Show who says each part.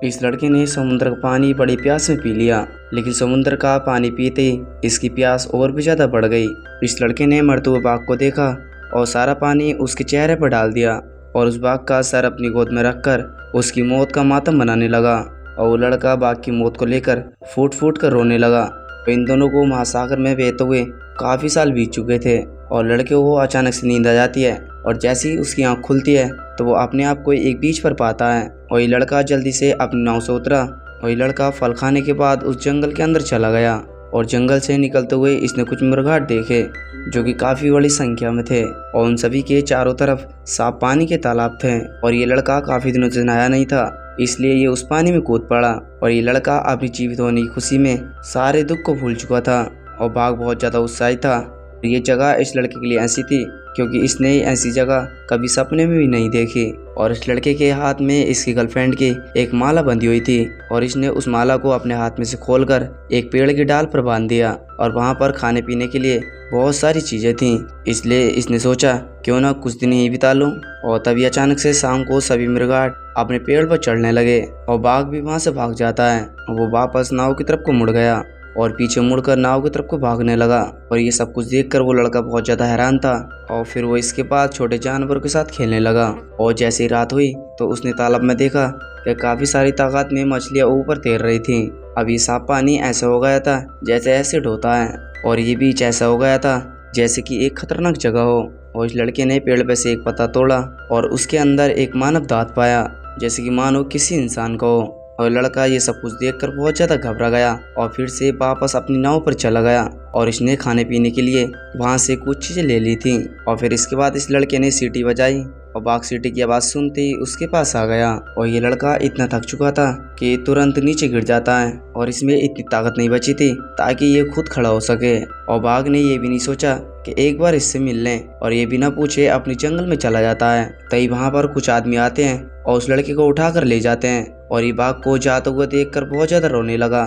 Speaker 1: इस लड़के ने समुद्र का पानी बड़ी प्यास में पी लिया, लेकिन समुद्र का पानी पीते ही इसकी प्यास और भी ज़्यादा बढ़ गई। इस लड़के ने मरते हुए बाघ को देखा और सारा पानी उसके चेहरे पर डाल दिया और उस बाघ का सर अपनी गोद में रखकर उसकी मौत का मातम बनाने लगा। और वो लड़का बाघ की मौत को लेकर फूट फूट कर रोने लगा। तो इन दोनों को महासागर में बहते हुए काफ़ी साल बीत चुके थे और लड़के को अचानक से नींद आ जाती है और जैसे ही उसकी आँख खुलती है तो वो अपने आप को एक बीच पर पाता है। और ये लड़का जल्दी से अपनी नाव से उतरा और ये लड़का फल खाने के बाद उस जंगल के अंदर चला गया। और जंगल से निकलते हुए इसने कुछ मृगाट देखे जो कि काफ़ी बड़ी संख्या में थे और उन सभी के चारों तरफ साफ पानी के तालाब थे। और ये लड़का काफ़ी दिनों से नहाया नहीं था, इसलिए ये उस पानी में कूद पड़ा। और ये लड़का अपनी जीवित होने की खुशी में सारे दुख को भूल चुका था और बाघ बहुत ज़्यादा उत्साहित था। ये जगह इस लड़के के लिए ऐसी थी क्योंकि इसने ऐसी जगह कभी सपने में भी नहीं देखी। और इस लड़के के हाथ में इसकी गर्लफ्रेंड की एक माला बंधी हुई थी और इसने उस माला को अपने हाथ में से खोलकर एक पेड़ की डाल पर बांध दिया। और वहाँ पर खाने पीने के लिए बहुत सारी चीज़ें थीं, इसलिए इसने सोचा क्यों ना कुछ दिन ही बिता लूँ। और तभी अचानक से शाम को सभी मृगाट अपने पेड़ पर चढ़ने लगे और बाघ भी वहाँ से भाग जाता है। वो वापस नाव की तरफ को मुड़ गया और पीछे मुड़कर नाव की तरफ को भागने लगा। और ये सब कुछ देखकर वो लड़का बहुत ज़्यादा हैरान था। और फिर वो इसके बाद छोटे जानवरों के साथ खेलने लगा। और जैसे ही रात हुई तो उसने तालाब में देखा कि काफ़ी सारी तादाद में मछलियाँ ऊपर तैर रही थीं। अब ये साफ पानी ऐसा हो गया था जैसे एसिड होता है और ये बीच ऐसा हो गया था जैसे कि एक खतरनाक जगह हो। और इस लड़के ने पेड़ पे से एक पत्ता तोड़ा और उसके अंदर एक मानव दांत पाया जैसे कि मानो किसी इंसान का हो। और लड़का ये सब कुछ देखकर बहुत ज़्यादा घबरा गया और फिर से वापस अपनी नाव पर चला गया। और इसने खाने पीने के लिए वहाँ से कुछ चीज़ें ले ली थी। और फिर इसके बाद इस लड़के ने सीटी बजाई और बाघ सीटी की आवाज़ सुनते ही उसके पास आ गया। और ये लड़का इतना थक चुका था कि तुरंत नीचे गिर जाता है और इसमें इतनी ताकत नहीं बची थी ताकि ये खुद खड़ा हो सके। और बाघ ने ये भी नहीं सोचा कि एक बार इससे मिल लें और ये बिना पूछे अपने जंगल में चला जाता है। तभी वहाँ पर कुछ आदमी आते हैं और उस लड़के को उठाकर ले जाते हैं। और ये बाघ को जाते हुए देखकर बहुत ज़्यादा रोने लगा।